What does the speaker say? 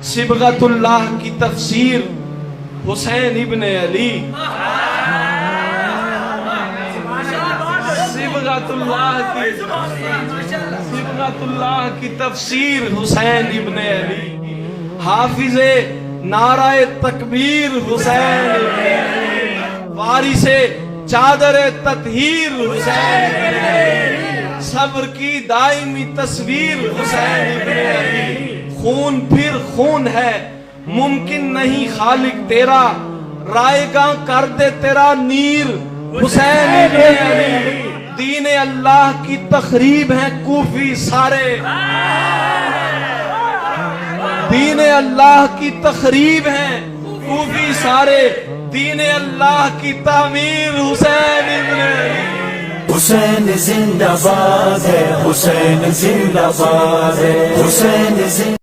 صبغت اللہ کی تفسیر حسین ابن علی، صبغت اللہ کی تفسیر حسین ابن علی، حافظ نعرہ تکبیر حسین ابن علی، وارث چادر تطہیر حسین ابن علی، صبر کی دائمی تصویر حسین ابن علی، خون پھر خون ہے ممکن نہیں خالق تیرا، رائے گاں کر دے تیرا نیر حسین ابن علی، دین اللہ کی تخریب ہیں کوفی سارے، دین اللہ کی تخریب ہیں کوفی سارے، دین اللہ کی تعمیر حسین ابن علی۔ حسین زندہ باد ہے، حسین زندہ باد ہے، حسین زندہ